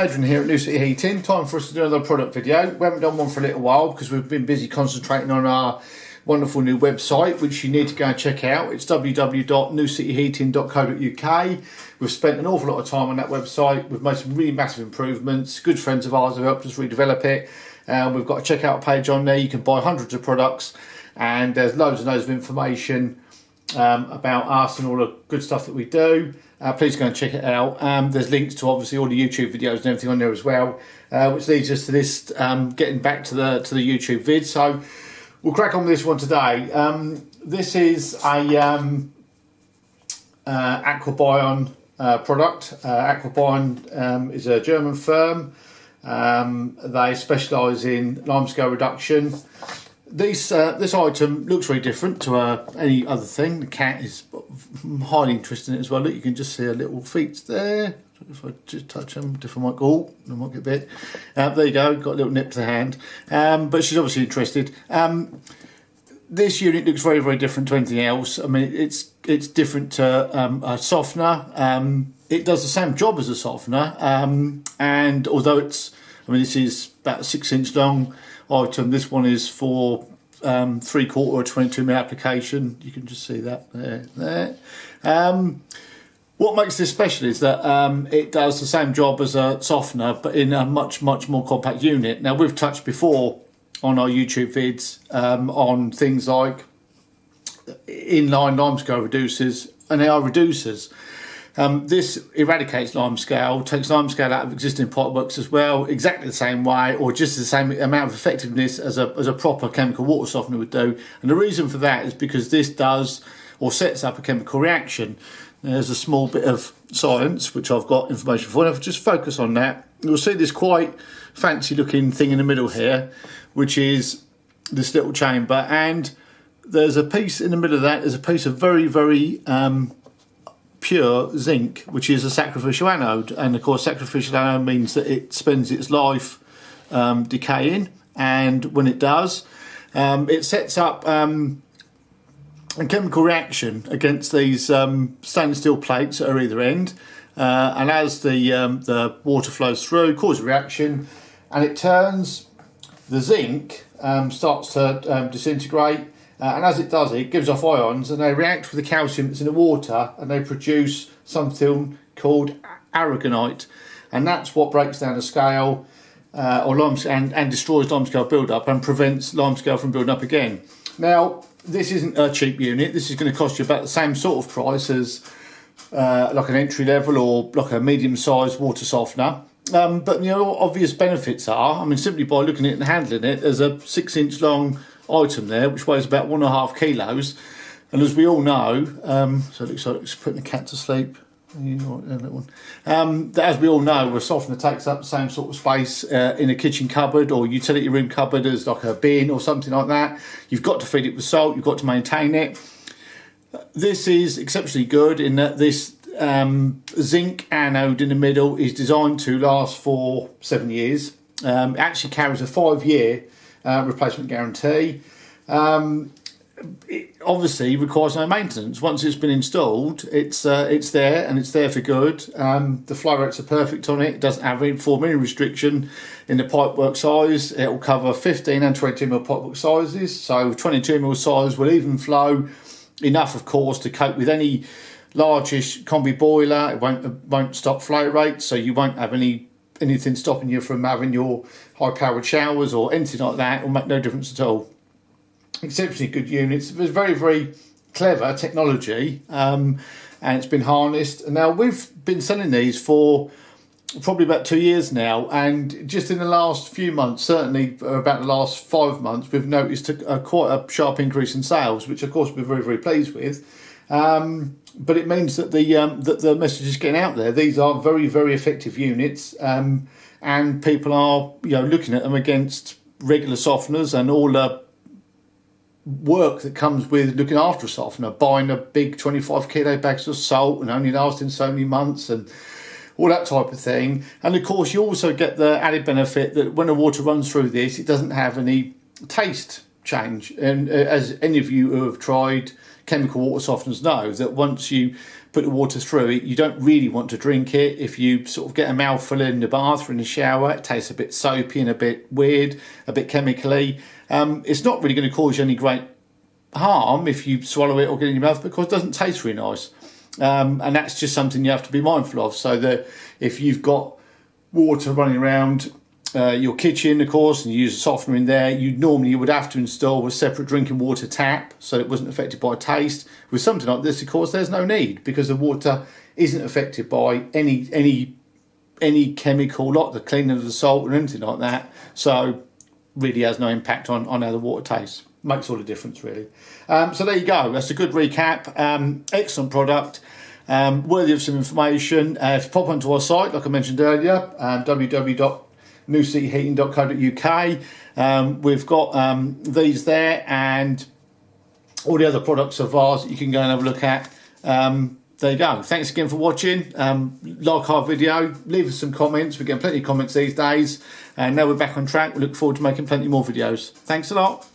Adrian here at New City Heating. Time for us to do another product video. We haven't done one for a little while because we've been busy concentrating on our wonderful new website, which you need to go and check out. It's www.newcityheating.co.uk. We've spent an awful lot of time on that website. We've made some really massive improvements. Good friends of ours have helped us redevelop it. We've got a checkout page on there. You can buy hundreds of products, and there's loads and loads of information about us and all the good stuff that we do. Please go and check it out. There's links to obviously all the YouTube videos and everything on there as well, which leads us to this getting back to the YouTube vid. So we'll crack on with this one today. This is a Aquabion product. Aquabion is a German firm. They specialise in limescale reduction. This item looks very different to any other thing. The cat is highly interested in it as well. Look, you can just see her little feet there. If I just touch them, different might go. Oh, I might get bit. There you go. Got a little nip to the hand. But she's obviously interested. This unit looks very, very different to anything else. I mean, it's different to a softener. It does the same job as a softener. And although this is about a 6-inch long item. This one is for 3/4 or 22mm application. You can just see that there. What makes this special is that it does the same job as a softener, but in a much, much more compact unit. Now, we've touched before on our YouTube vids on things like inline limescale reducers, and they are reducers. This eradicates limescale, takes limescale out of existing pipeworks as well, exactly the same way, or just the same amount of effectiveness as a proper chemical water softener would do. And the reason for that is because this does or sets up a chemical reaction. There's a small bit of science which I've got information for. And if I just focus on that, you'll see this quite fancy looking thing in the middle here, which is this little chamber, and there's a piece in the middle of that. There's a piece of very, very pure zinc, which is a sacrificial anode, and of course sacrificial anode means that it spends its life decaying, and when it does, it sets up a chemical reaction against these stainless steel plates at either end, and as the water flows through, causes a reaction, and it turns the zinc starts to disintegrate. And as it does, it gives off ions, and they react with the calcium that's in the water, and they produce something called aragonite, and that's what breaks down the scale and destroys limescale build-up and prevents limescale from building up again. Now, this isn't a cheap unit. This is going to cost you about the same sort of price as like an entry level or like a medium-sized water softener. But what obvious benefits are, simply by looking at it and handling it, there's a 6-inch long item there which weighs about 1.5 kilos, and as we all know, so it looks like it's putting the cat to sleep. As we all know, a softener takes up the same sort of space in a kitchen cupboard or utility room cupboard as like a bin or something like that. You've got to feed it with salt, you've got to maintain it. This is exceptionally good in that this zinc anode in the middle is designed to last for 7 years. It actually carries a 5-year replacement guarantee. It obviously requires no maintenance. Once it's been installed, it's there, and it's there for good. The flow rates are perfect on it. It doesn't have any 4mm restriction in the pipework size. It will cover 15 and 20mm pipework sizes. So 22mm size will even flow enough, of course, to cope with any largish combi boiler. It won't stop flow rates, so you won't have anything stopping you from having your high-powered showers or anything like that. It will make no difference at all. Exceptionally good units. It's very, very clever technology, and it's been harnessed. And now we've been selling these for probably about 2 years now, and just in the last few months, certainly about the last 5 months, we've noticed quite a sharp increase in sales, which of course we're very, very pleased with. But it means that the message is getting out there. These are very, very effective units, and people are looking at them against regular softeners and all the work that comes with looking after a softener, buying a big 25 kilo bags of salt and only lasting so many months and all that type of thing. And of course, you also get the added benefit that when the water runs through this, it doesn't have any taste change. And as any of you who have tried chemical water softeners know, that once you put the water through it, you don't really want to drink it. If you sort of get a mouthful in the bath or in the shower, it tastes a bit soapy and a bit weird, a bit chemically. It's not really going to cause you any great harm if you swallow it or get it in your mouth, because it doesn't taste really nice. And that's just something you have to be mindful of. So that if you've got water running around your kitchen, of course, and you use a softener in there, you would have to install a separate drinking water tap so it wasn't affected by taste. With something like this, of course, there's no need, because the water isn't affected by any chemical, like the cleaning of the salt or anything like that. So really has no impact on how the water tastes. Makes all the difference, really. So there you go. That's a good recap. Excellent product. Worthy of some information. If you pop onto our site, like I mentioned earlier, www.newseaheating.co.uk, we've got these there, and all the other products of ours that you can go and have a look at. There you go. Thanks again for watching. Like our video, leave us some comments. We're getting plenty of comments these days, and now we're back on track. We look forward to making plenty more videos. Thanks a lot.